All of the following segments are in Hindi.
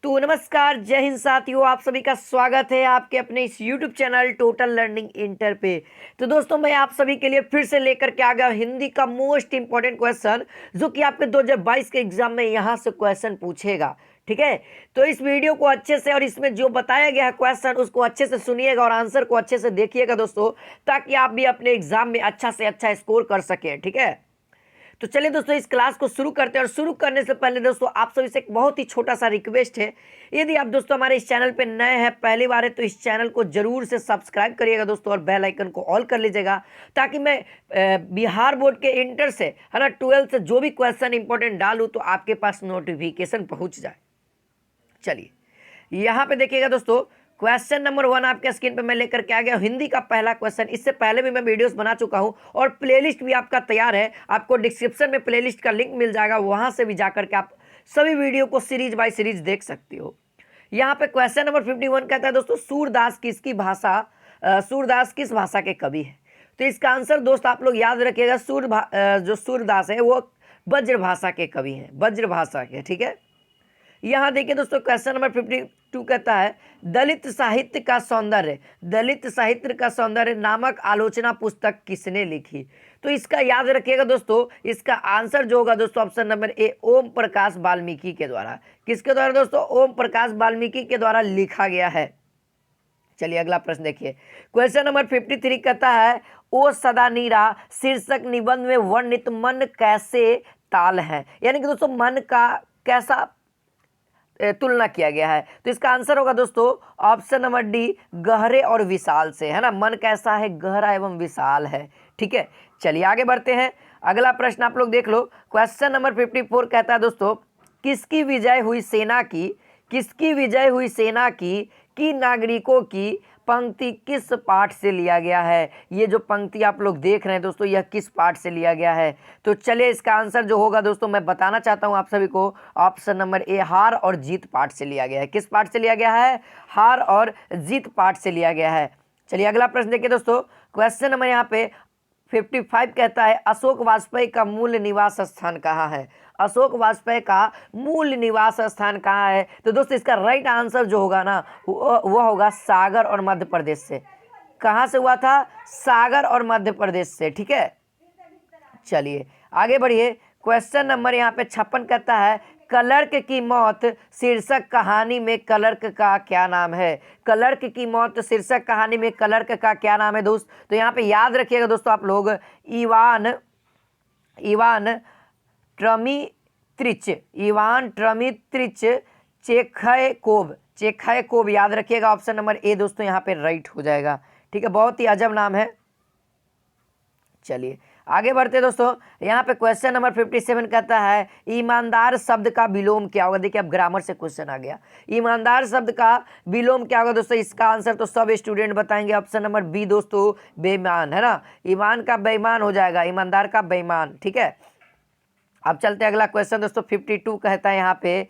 तो नमस्कार, जय हिंद साथियों। आप सभी का स्वागत है आपके अपने इस YouTube channel total learning inter पे। तो दोस्तों, मैं आप सभी के लिए फिर से लेकर के आ गया हिंदी का मोस्ट इंपॉर्टेंट क्वेश्चन, जो कि आपके 2022 के एग्जाम में यहाँ से क्वेश्चन पूछेगा। ठीक है, तो इस वीडियो को अच्छे से और इसमें जो बताया गया है क्वेश्चन उसको अच्छे से सुनिएगा और आंसर को अच्छे से देखिएगा दोस्तों, ताकि आप भी अपने एग्जाम में अच्छा से अच्छा स्कोर कर सकें। ठीक है, तो चलिए दोस्तों, इस क्लास को शुरू करते हैं। और शुरू करने से पहले दोस्तों, आप सभी से एक बहुत ही छोटा सा रिक्वेस्ट है। यदि आप दोस्तों हमारे इस चैनल पे नए हैं, पहली बार है, तो इस चैनल को जरूर से सब्सक्राइब करिएगा दोस्तों, और बेल आइकन को ऑल कर लीजिएगा, ताकि मैं बिहार बोर्ड के इंटर से है ना 12th से जो भी क्वेश्चन इंपॉर्टेंट डालूँ तो आपके पास नोटिफिकेशन पहुँच जाए। चलिए, यहाँ पे देखिएगा दोस्तों, क्वेश्चन नंबर 1 आपके स्क्रीन पे मैं लेकर के आ गया हिंदी का पहला क्वेश्चन। इससे पहले भी मैं वीडियोस बना चुका हूं और प्लेलिस्ट भी आपका तैयार है। आपको डिस्क्रिप्शन में प्लेलिस्ट का लिंक मिल जाएगा, वहां से भी जाकर के आप सभी वीडियो को सीरीज बाय सीरीज देख सकते हो। यहाँ पे क्वेश्चन नंबर 51 कहता है दोस्तों, सूरदास सूरदास किस भाषा के कवि है? तो इसका आंसर दोस्त आप लोग याद रखिएगा, जो सूरदास है वो ब्रज भाषा के कवि हैं, ब्रज भाषा के। ठीक है, यहाँ देखिए दोस्तों, क्वेश्चन नंबर 52 कहता है, दलित साहित्य का सौंदर्य नामक आलोचना पुस्तक किसने लिखी? तो इसका याद रखिएगा दोस्तों, इसका आंसर जो होगा दोस्तों option number A, Om Prakash Valmiki के द्वारा। किसके द्वारा दोस्तों? ओम प्रकाश वाल्मीकि के द्वारा लिखा गया है। चलिए अगला प्रश्न देखिए, क्वेश्चन नंबर 53 कहता है, ओ सदा नीरा शीर्षक निबंध में वर्णित मन कैसे ताल है? यानी कि दोस्तों मन का कैसा तुलना किया गया है? तो इसका आंसर होगा दोस्तों ऑप्शन नंबर डी, गहरे और विशाल से, है ना। मन कैसा है? गहरा एवं विशाल है। ठीक है, चलिए आगे बढ़ते हैं। अगला प्रश्न आप लोग देख लो, क्वेश्चन नंबर 54 कहता है दोस्तों, किसकी विजय हुई सेना की नागरिकों की पंक्ति किस पाठ से लिया गया है? ये जो पंक्ति आप लोग देख रहे हैं दोस्तों, यह किस पाठ से लिया गया है? तो चलिए इसका आंसर जो होगा दोस्तों, मैं बताना चाहता हूं आप सभी को, ऑप्शन नंबर ए, हार और जीत पाठ से लिया गया है। किस पाठ से लिया गया है? हार और जीत पाठ से लिया गया है। चलिए अगला प्रश्न देखिए दोस्तों, क्वेश्चन नंबर यहाँ पे 55 कहता है, अशोक वाजपेयी का मूल निवास स्थान कहाँ है? अशोक वाजपेयी का मूल निवास स्थान कहाँ है? तो दोस्तों इसका राइट आंसर जो होगा ना, वो होगा सागर और मध्य प्रदेश से। कहाँ से हुआ था? सागर और मध्य प्रदेश से। ठीक है, चलिए आगे बढ़िए। क्वेश्चन नंबर यहाँ पे 56 कहता है, क्लर्क की मौत शीर्षक कहानी में क्लर्क का क्या नाम है? क्लर्क की मौत शीर्षक कहानी में क्लर्क का क्या नाम है दोस्त? तो यहाँ पे याद रखिएगा दोस्तों आप लोग, इवान ट्रमित्रिच चेखैकोव याद रखिएगा। ऑप्शन नंबर ए दोस्तों यहाँ पे राइट हो जाएगा। ठीक है, बहुत ही अजब नाम है। चलिए आगे बढ़ते दोस्तों, यहाँ पे क्वेश्चन नंबर 57 कहता है, ईमानदार शब्द का विलोम क्या होगा? देखिए अब ग्रामर से क्वेश्चन आ गया। ईमानदार शब्द का विलोम क्या होगा दोस्तों? इसका आंसर तो सब स्टूडेंट बताएंगे, ऑप्शन नंबर बी दोस्तों, बेईमान, है ना। ईमान का बेईमान हो जाएगा, ईमानदार का बेईमान। ठीक है, अब चलते हैं अगला क्वेश्चन दोस्तों। 52 कहता है यहाँ पे,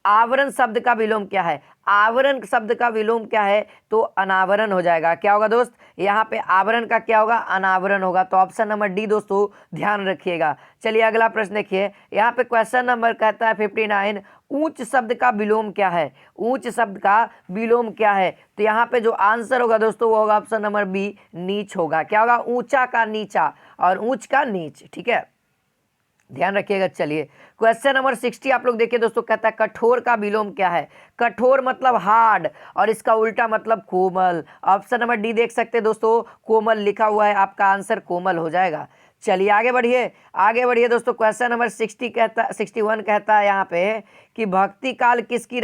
आवरण शब्द का विलोम क्या है? आवरण शब्द का विलोम क्या है? तो अनावरण हो जाएगा। क्या होगा दोस्त? यहाँ पे आवरण का क्या होगा? अनावरण होगा। तो ऑप्शन नंबर डी दोस्तों ध्यान रखिएगा। चलिए अगला प्रश्न देखिए, यहाँ पे क्वेश्चन नंबर कहता है 59, ऊंच शब्द का विलोम क्या है? ऊंच शब्द का विलोम क्या है? तो यहाँ पे जो आंसर होगा दोस्तों वो होगा ऑप्शन नंबर बी, नीच होगा। क्या होगा? ऊंचा का नीचा और ऊंच का नीच। ठीक है, ध्यान रखिएगा। चलिए क्वेश्चन नंबर 60 आप लोग देखिए दोस्तों, कहता है, कठोर का विलोम क्या है? कठोर मतलब हार्ड और इसका उल्टा मतलब कोमल। ऑप्शन नंबर डी देख सकते हैं दोस्तों, कोमल लिखा हुआ है, आपका आंसर कोमल हो जाएगा। चलिए आगे बढ़िए दोस्तों। क्वेश्चन नंबर 61 कहता है यहाँ पे कि भक्ति माल किसकी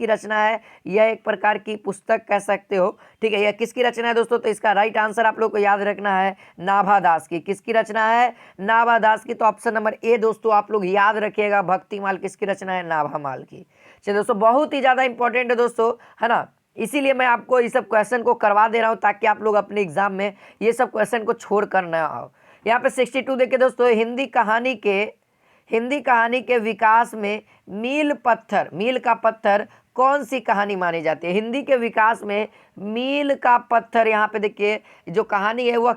रचना है? यह एक प्रकार की पुस्तक कह सकते हो। ठीक है, यह किसकी रचना है दोस्तों? तो इसका राइट आंसर आप लोग को याद रखना है, नाभा दास की। किसकी रचना है? नाभा दास की। तो ऑप्शन नंबर ए दोस्तों आप लोग याद रखिएगा, भक्ति माल किसकी रचना है? नाभा माल की। चलिए दोस्तों, बहुत ही ज़्यादा इंपॉर्टेंट है दोस्तों, है ना। इसीलिए मैं आपको ये सब क्वेश्चन को करवा दे रहा हूँ, ताकि आप लोग अपने एग्जाम में ये सब क्वेश्चन को छोड़ कर ना आओ। यहाँ पे 62 देखिए दोस्तों, हिंदी कहानी के विकास में मील का पत्थर कौन सी कहानी मानी जाती है? हिंदी के विकास में मील का पत्थर, यहाँ पे देखिए जो कहानी है वह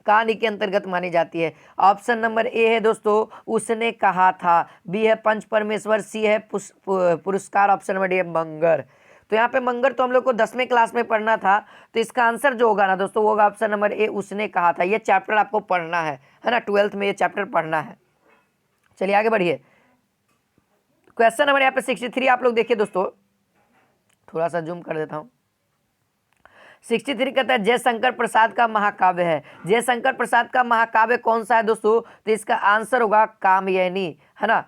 कहानी के अंतर्गत मानी जाती है। ऑप्शन नंबर ए है दोस्तों उसने कहा था, बी है पंच परमेश्वर, सी है पुरस्कार, ऑप्शन नंबर डी है मंगर। तो यहाँ पे मंगर तो हम लोग को 10वें क्लास में पढ़ना था, तो इसका आंसर जो होगा ना दोस्तों वो होगा ऑप्शन नंबर ए उसने कहा था। ये चैप्टर आपको पढ़ना है ना, 12th में ये चैप्टर पढ़ना है। चलिए आगे बढ़िए। क्वेश्चन नंबर यहाँ पे 63 आप लोग देखिए दोस्तों, थोड़ा सा जूम कर देता हूँ। 63 कहता है जयशंकर प्रसाद का महाकाव्य है। जयशंकर प्रसाद का महाकाव्य कौन सा है दोस्तों? तो इसका आंसर होगा कामयनी, है ना,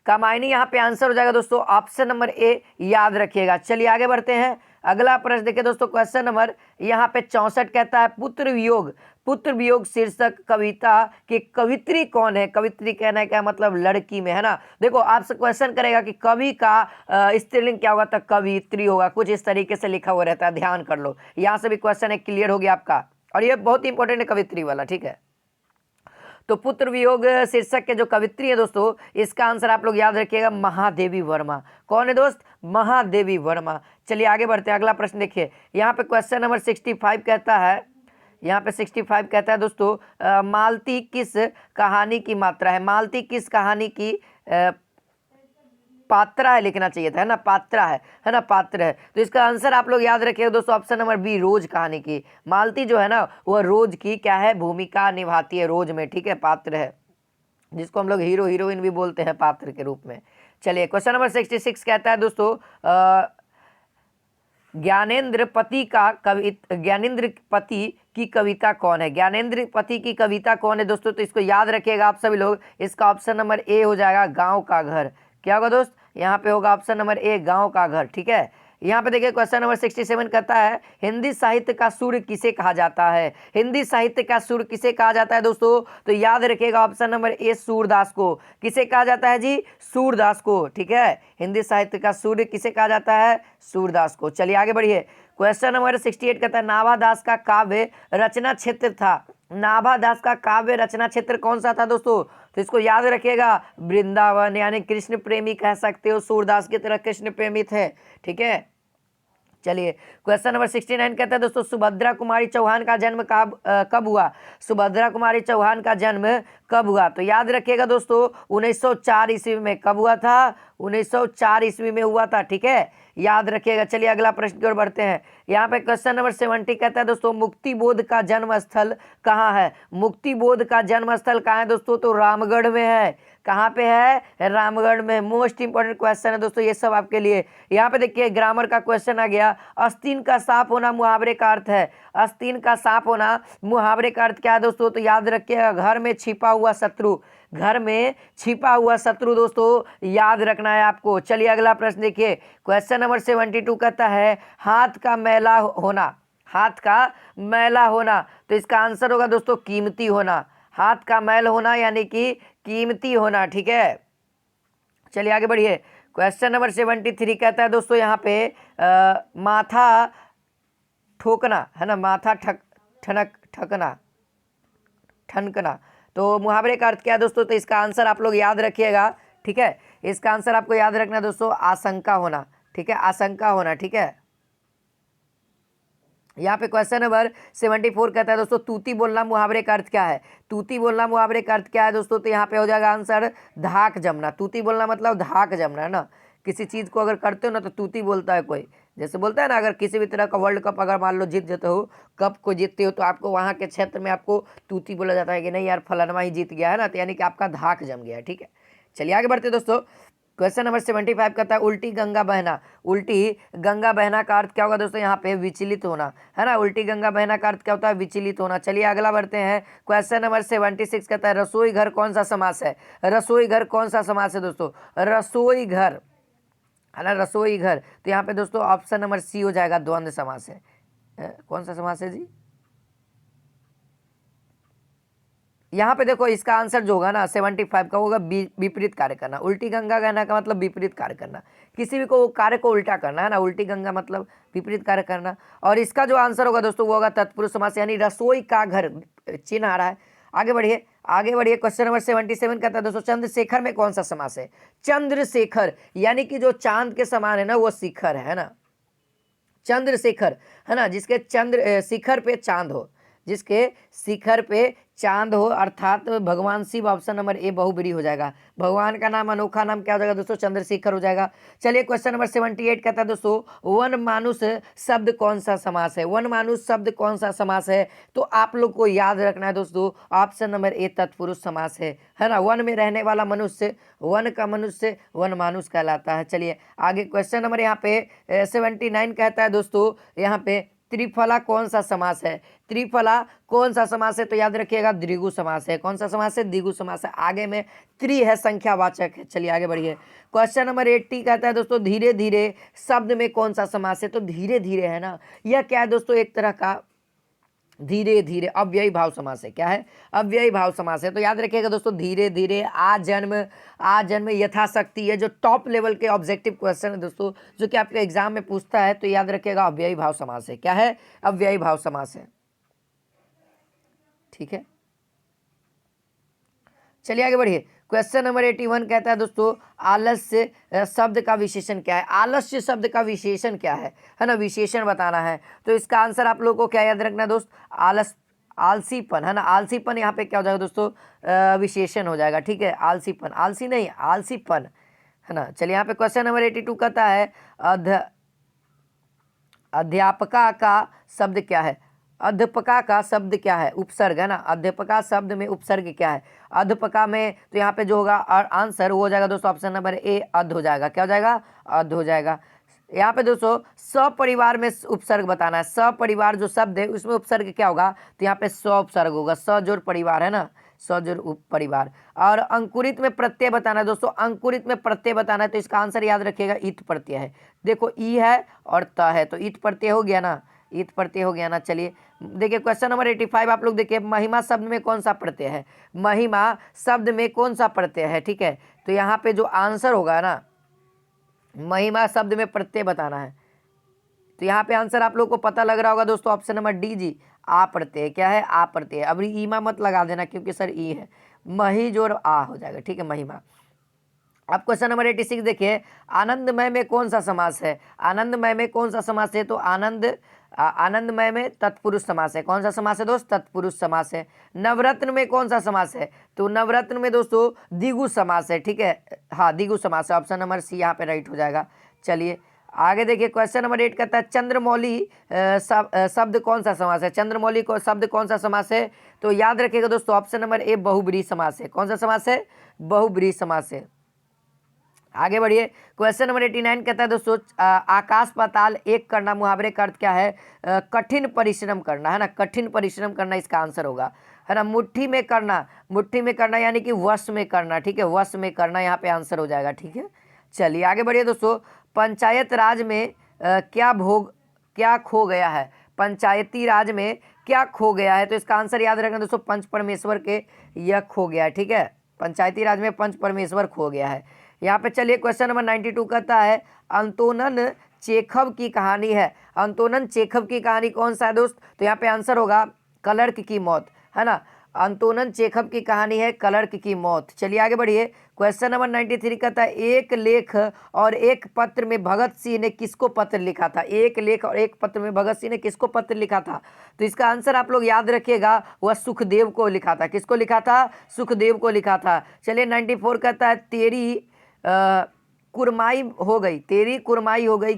कामायनी यहाँ पे आंसर हो जाएगा दोस्तों, ऑप्शन नंबर ए याद रखिएगा। चलिए आगे बढ़ते हैं। अगला प्रश्न देखिए दोस्तों, क्वेश्चन नंबर यहाँ पे 64 कहता है पुत्र वियोग, पुत्र वियोग शीर्षक कविता की कवित्री कौन है? कवित्री कहना है क्या मतलब लड़की में, है ना। देखो आपसे क्वेश्चन करेगा कि कवि का स्त्रीलिंग क्या होगा, तो कवित्री होगा, कुछ इस तरीके से लिखा हुआ रहता है, ध्यान कर लो। यहाँ से भी क्वेश्चन है, क्लियर हो गया आपका, और ये बहुत इंपॉर्टेंट है कवित्री वाला, ठीक है। तो पुत्र वियोग शीर्षक के जो कवित्री है दोस्तों, इसका आंसर आप लोग याद रखिएगा महादेवी वर्मा। कौन है दोस्त? महादेवी वर्मा। चलिए आगे बढ़ते हैं। अगला प्रश्न देखिए, यहाँ पे क्वेश्चन नंबर 65 कहता है, यहाँ पे 65 कहता है दोस्तों मालती किस कहानी की मात्रा है? मालती किस कहानी की पात्रा है, लिखना चाहिए था, है ना, पात्रा है ना, पात्र है। तो इसका आंसर आप लोग याद रखिएगा दोस्तों, ऑप्शन नंबर बी रोज कहानी की। मालती जो है ना वह रोज की क्या है, भूमिका निभाती है रोज में, ठीक है, पात्र है, जिसको हम लोग हीरो हीरोइन भी बोलते हैं पात्र के रूप में। चलिए क्वेश्चन नंबर 66 कहता है दोस्तों ज्ञानेंद्र पति का ज्ञानेंद्र पति की कविता कौन है? ज्ञानेंद्र पति की कविता कौन है दोस्तों? तो इसको याद रखिएगा आप सभी लोग। इसका ऑप्शन नंबर ए हो जाएगा गांव का घर। क्या होगा दोस्त? यहाँ पे होगा ऑप्शन नंबर ए गांव का घर, ठीक है। यहाँ पे देखिए क्वेश्चन नंबर 67 कहता है हिंदी साहित्य का सूर्य किसे कहा जाता है? हिंदी साहित्य का सूर्य किसे कहा जाता है दोस्तों? तो याद रखिएगा ऑप्शन नंबर ए सूरदास को। किसे कहा जाता है जी? सूरदास को, ठीक है। हिंदी साहित्य का सूर्य किसे कहा जाता है? सूरदास को। चलिए आगे बढ़िए। क्वेश्चन नंबर 68 कहता है नाभादास का काव्य रचना क्षेत्र था। नाभादास का काव्य रचना क्षेत्र कौन सा था दोस्तों? तो इसको याद रखिएगा वृंदावन, यानी कृष्ण प्रेमी कह सकते हो, सूरदास की तरह कृष्ण प्रेमी थे, ठीक है। चलिए क्वेश्चन नंबर 69 कहता है दोस्तों सुभद्रा कुमारी चौहान का जन्म कब हुआ? सुभद्रा कुमारी चौहान का जन्म कब हुआ? तो याद रखिएगा दोस्तों 1904 ईस्वी में। कब हुआ था? 1904 ईस्वी में हुआ था, ठीक है, याद रखिएगा। चलिए अगला प्रश्न की ओर बढ़ते हैं। यहाँ पे क्वेश्चन नंबर 70 कहता है दोस्तों मुक्ति बोध का जन्म स्थल कहाँ है? मुक्ति बोध का जन्म स्थल कहाँ है दोस्तों? तो रामगढ़ में है। कहाँ पे है? रामगढ़ में। मोस्ट इंपॉर्टेंट क्वेश्चन है दोस्तों ये सब आपके लिए। यहाँ पे देखिए ग्रामर का क्वेश्चन आ गया। आस्तीन का सांप होना मुहावरे का अर्थ है। आस्तीन का सांप होना मुहावरे का अर्थ क्या है दोस्तों? तो याद रखिएगा घर में छिपा हुआ शत्रु। घर में छिपा हुआ शत्रु दोस्तों याद रखना है आपको। चलिए अगला प्रश्न देखिए। क्वेश्चन नंबर 72 कहता है हाथ का मैला होना। हाथ का मैला होना, तो इसका आंसर होगा दोस्तों कीमती होना। हाथ का मैल होना यानी कि कीमती होना, ठीक है। चलिए आगे बढ़िए। क्वेश्चन नंबर 73 कहता है दोस्तों यहाँ पे माथा ठोकना, है ना, माथा ठनकना, तो मुहावरे का अर्थ क्या है दोस्तों? तो इसका आंसर आप लोग याद रखिएगा, ठीक है। इसका आंसर आपको याद रखना दोस्तों आशंका होना, ठीक है, आशंका होना, ठीक है। यहाँ पे क्वेश्चन नंबर 74 कहता है दोस्तों तूती बोलना मुहावरे का अर्थ क्या है? तूती बोलना मुहावरे का अर्थ क्या है दोस्तों? तो यहाँ पे हो जाएगा आंसर धाक जमना। तूती बोलना मतलब धाक जमना, है ना। किसी चीज़ को अगर करते हो ना तो तूती बोलता है कोई, जैसे बोलता है ना अगर किसी भी तरह का वर्ल्ड कप अगर मान लो जीत जाते हो, कप को जीतते हो, तो आपको वहाँ के क्षेत्र में आपको तूती बोला जाता है कि नहीं यार फलाना ही जीत गया, है ना, तो यानी कि आपका धाक जम गया, ठीक है। चलिए आगे बढ़ते दोस्तों। क्वेश्चन नंबर 75 कहता है उल्टी गंगा बहना। उल्टी गंगा बहना का अर्थ क्या होगा दोस्तों? यहाँ पे विचलित होना, है ना। उल्टी गंगा बहना का अर्थ क्या होता है? विचलित होना। चलिए अगला बढ़ते हैं। क्वेश्चन नंबर 76 कहता है रसोई घर कौन सा समास है? रसोई घर कौन सा समास है दोस्तों? रसोई घर, है ना, रसोई घर। तो यहाँ पे दोस्तों ऑप्शन नंबर सी हो जाएगा द्वंद्व समास है। कौन सा समास है जी? यहाँ पे देखो इसका आंसर जो होगा ना 75 का होगा विपरीत कार्य करना। उल्टी गंगा कहना का मतलब विपरीत कार्य करना, किसी भी को कार्य को उल्टा करना, है ना। उल्टी गंगा मतलब विपरीत कार्य करना। और इसका जो आंसर होगा दोस्तों वो होगा तत्पुरुष समास, यानी रसोई का घर, चिन्ह आ रहा है। आगे बढ़िए, आगे बढ़िए। क्वेश्चन नंबर 77 कहता है दोस्तों चंद्रशेखर में कौन सा समास है? चंद्रशेखर यानी कि जो चांद के समान है ना वो शिखर है ना, चंद्रशेखर, है ना, जिसके चंद्र शिखर पे चांद हो, जिसके शिखर पे चांद हो अर्थात भगवान शिव। ऑप्शन नंबर ए बहुब्री हो जाएगा। भगवान का नाम, अनोखा नाम क्या हो जाएगा दोस्तों? चंद्रशेखर हो जाएगा। चलिए क्वेश्चन नंबर 78 कहता है दोस्तों, वन मानुष शब्द कौन सा समास है? वन मानुष शब्द कौन सा समास है? तो आप लोग को याद रखना है दोस्तों, ऑप्शन नंबर ए तत्पुरुष समास है ना। वन में रहने वाला मनुष्य, वन का मनुष्य वन मानुष कहलाता है। चलिए आगे क्वेश्चन नंबर यहाँ पे 79 कहता है दोस्तों, यहाँ पे त्रिफला कौन सा समास है? त्रिफला कौन सा समास है? तो याद रखिएगा द्विगु समास है। कौन सा समास है? द्विगु समास है। आगे में त्रि है, संख्यावाचक है। चलिए आगे बढ़िए। क्वेश्चन नंबर 80 कहता है दोस्तों, धीरे धीरे शब्द में कौन सा समास है? तो धीरे धीरे है ना, यह क्या है दोस्तों? एक तरह का धीरे धीरे अव्ययी भाव समास है। क्या है? अव्ययी भाव समास है। तो याद रखिएगा दोस्तों, धीरे धीरे, आजन्म, यथाशक्ति, ये जो टॉप लेवल के ऑब्जेक्टिव क्वेश्चन है दोस्तों, जो कि आपके एग्जाम में पूछता है, तो याद रखिएगा अव्ययी भाव समास है। क्या है? अव्ययी भाव समास है। ठीक है, चलिए आगे बढ़िए। क्वेश्चन नंबर 81 कहता है दोस्तों, आलस्य शब्द का विशेषण क्या है? आलस्य शब्द का विशेषण क्या है ना, विशेषण बताना है। तो इसका आंसर आप लोगों को क्या याद रखना है दोस्त? आलसीपन, है ना। आलसीपन यहाँ पे क्या हो जाएगा दोस्तों? विशेषण हो जाएगा। ठीक है, आलसीपन, आलसी नहीं, आलसीपन, है ना। चलिए यहाँ पे क्वेश्चन नंबर 82 कहता है, अध्यापका का शब्द क्या है? अध्यापका का शब्द क्या है? उपसर्ग, है ना। अध्यापका शब्द में उपसर्ग क्या है? अध्यापका में तो यहाँ पे जो होगा आंसर वो हो जाएगा दोस्तों, ऑप्शन नंबर ए अध हो जाएगा। क्या हो जाएगा? अध हो जाएगा। यहाँ पे दोस्तों सपरिवार में उपसर्ग बताना है। सपरिवार जो शब्द है उसमें उपसर्ग क्या होगा? तो यहाँ पे स उपसर्ग होगा। स जोड़ परिवार, है ना, स जोड़ परिवार। और अंकुरित में प्रत्यय बताना है दोस्तों। अंकुरित में प्रत्यय बताना है, तो इसका आंसर याद रखिएगा इत प्रत्यय है। देखो ई है और त है, तो इत प्रत्यय हो गया ना, इत प्रत्यय हो गया ना। चलिए देखिए क्वेश्चन नंबर 85 आप लोग देखिए, महिमा शब्द में कौन सा प्रत्यय है? महिमा शब्द में कौन सा प्रत्यय है? ठीक है, तो यहाँ पे जो आंसर होगा ना, महिमा शब्द में प्रत्यय बताना है। तो यहाँ पे आंसर आप लोग को पता लग रहा होगा दोस्तों, ऑप्शन नंबर डी जी, आ प्रत्यय। क्या है? आ प्रत्यय। अब ईमा मत लगा देना क्योंकि सर ई है, मही जोड़ आ हो जाएगा। ठीक है, महिमा। अब क्वेश्चन नंबर 86 देखिए, आनंदमय में कौन सा समास है? आनंदमय में कौन सा समास है? तो आनंदमय में तत्पुरुष समास है। कौन सा समास है दोस्त? तत्पुरुष समास है। नवरत्न में कौन सा समास है? तो नवरत्न में दोस्तों द्विगु समास है। ठीक है, हाँ द्विगु समास है। ऑप्शन नंबर सी यहाँ पे राइट हो जाएगा। चलिए आगे देखिए, क्वेश्चन नंबर 8 कहता है, चंद्रमौली शब्द कौन सा समास है? चंद्रमौली को शब्द कौन सा समास है? तो याद रखिएगा दोस्तों, ऑप्शन नंबर ए बहुब्रीहि समास है। कौन सा समास है? बहुब्रीहि समास है। आगे बढ़िए, क्वेश्चन नंबर 89 कहता है दोस्तों, आकाश पाताल एक करना, मुहावरे का अर्थ क्या है? कठिन परिश्रम करना, है ना। कठिन परिश्रम करना इसका आंसर होगा, है ना। मुट्ठी में करना, मुट्ठी में करना यानी कि वश में करना। ठीक है, वश में करना यहाँ पे आंसर हो जाएगा। ठीक है, चलिए आगे बढ़िए दोस्तों। पंचायत राज में क्या खो गया है? पंचायती राज में क्या खो गया है? तो इसका आंसर याद रखना दोस्तों, पंच परमेश्वर के यह खो गया है। ठीक है, पंचायती राज में पंच परमेश्वर खो गया है। यहाँ पे चलिए क्वेश्चन नंबर 92 कहता है, अंतोनन चेखव की कहानी है। अंतोनन चेखव की कहानी कौन सा है दोस्त? तो यहाँ पे आंसर होगा क्लर्क की मौत, है ना। अंतोनन चेखव की कहानी है क्लर्क की मौत। चलिए आगे बढ़िए, क्वेश्चन नंबर 93 कहता है, एक लेख और एक पत्र में भगत सिंह ने किसको पत्र लिखा था? एक लेख और एक पत्र में भगत सिंह ने किसको पत्र लिखा था? तो इसका आंसर आप लोग याद रखिएगा, वह सुखदेव को लिखा था। किसको लिखा था? सुखदेव को लिखा था। चलिए 94 कहता है, तेरी कुरमाई हो गई, तेरी कुरमाई हो गई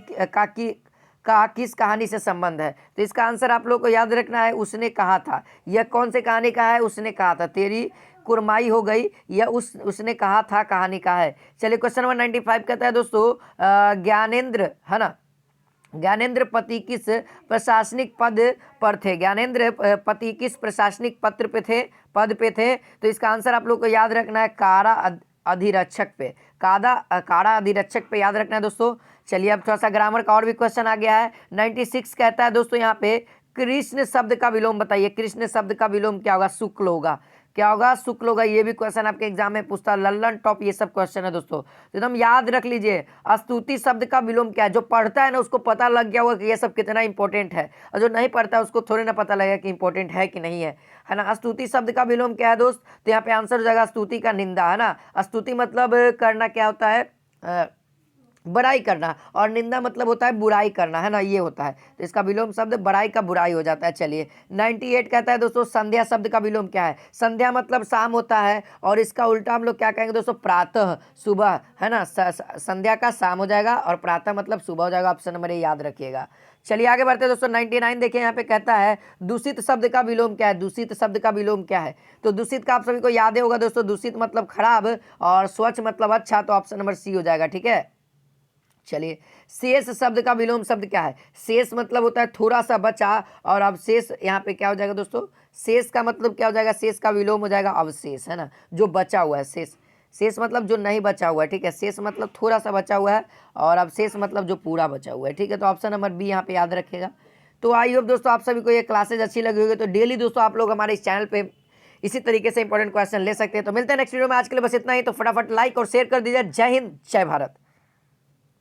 का किस कहानी से संबंध है? तो इसका आंसर आप लोग को याद रखना है, उसने कहा था। यह कौन से कहानी का है? उसने कहा था। तेरी कुरमाई हो गई, यह उसने कहा था कहानी का है। चलिए क्वेश्चन नंबर 95 कहता है दोस्तों, ज्ञानेंद्र, है ना, ज्ञानेंद्र पति किस प्रशासनिक पद पर थे? ज्ञानेंद्र पति किस प्रशासनिक पद पे थे? तो इसका आंसर आप लोग को याद रखना है, कारा अधिरक्षक पे। कारा अधिरक्षक पे याद रखना है दोस्तों। चलिए अब थोड़ा सा ग्रामर का और भी क्वेश्चन आ गया है। 96 कहता है दोस्तों, यहाँ पे कृष्ण शब्द का विलोम बताइए। कृष्ण शब्द का विलोम क्या होगा? शुक्ल होगा। क्या होगा? शुक्ल होगा। ये भी क्वेश्चन आपके एग्जाम में पूछता है, लल्लन टॉप ये सब क्वेश्चन है दोस्तों, एकदम याद रख लीजिए। स्तुति शब्द का विलोम क्या है? जो पढ़ता है ना उसको पता लग गया होगा कि ये सब कितना इंपॉर्टेंट है, और जो नहीं पढ़ता है उसको थोड़ी ना पता लगेगा कि इंपॉर्टेंट है कि नहीं है ना। स्तुति शब्द का विलोम क्या है दोस्त? तो यहाँ पे आंसर हो जाएगा स्तुति का निंदा, है ना। स्तुति मतलब करना क्या होता है? बड़ाई करना, और निंदा मतलब होता है बुराई करना, है ना, ये होता है। तो इसका विलोम शब्द बड़ाई का बुराई हो जाता है। चलिए 98 कहता है दोस्तों संध्या शब्द का विलोम क्या है। संध्या मतलब शाम होता है, और इसका उल्टा हम लोग क्या कहेंगे दोस्तों, प्रातः, सुबह, है ना। संध्या का शाम हो जाएगा और प्रातः मतलब सुबह हो जाएगा। ऑप्शन नंबर ए याद रखिएगा। चलिए आगे बढ़ते हैं दोस्तों। 99 देखिए यहाँ पे कहता है दूषित शब्द का विलोम क्या है। दूषित शब्द का विलोम क्या है, तो दूषित का आप सभी को याद ही होगा दोस्तों, दूषित मतलब खराब और स्वच्छ मतलब अच्छा। तो ऑप्शन नंबर सी हो जाएगा, ठीक है। चलिए शेष शब्द का विलोम शब्द क्या है। शेष मतलब होता है थोड़ा सा बचा, और अब शेष यहाँ पे क्या हो जाएगा दोस्तों, शेष का मतलब क्या हो जाएगा, शेष का विलोम हो जाएगा अवशेष, है ना, जो बचा हुआ है। शेष, शेष मतलब जो नहीं बचा हुआ है, ठीक है। शेष मतलब थोड़ा सा बचा हुआ है, और अब शेष मतलब जो पूरा बचा हुआ है, ठीक है। तो ऑप्शन नंबर बी यहाँ पे याद रखिएगा। तो आई होप दोस्तों आप सभी को ये क्लासेज अच्छी लगी होगी। तो डेली दोस्तों आप लोग हमारे इस चैनल पे इसी तरीके से इंपॉर्टेंट क्वेश्चन ले सकते हैं। तो मिलते हैं नेक्स्ट वीडियो में। आज के लिए बस इतना ही। तो फटाफट लाइक और शेयर कर दीजिए। जय हिंद, जय भारत।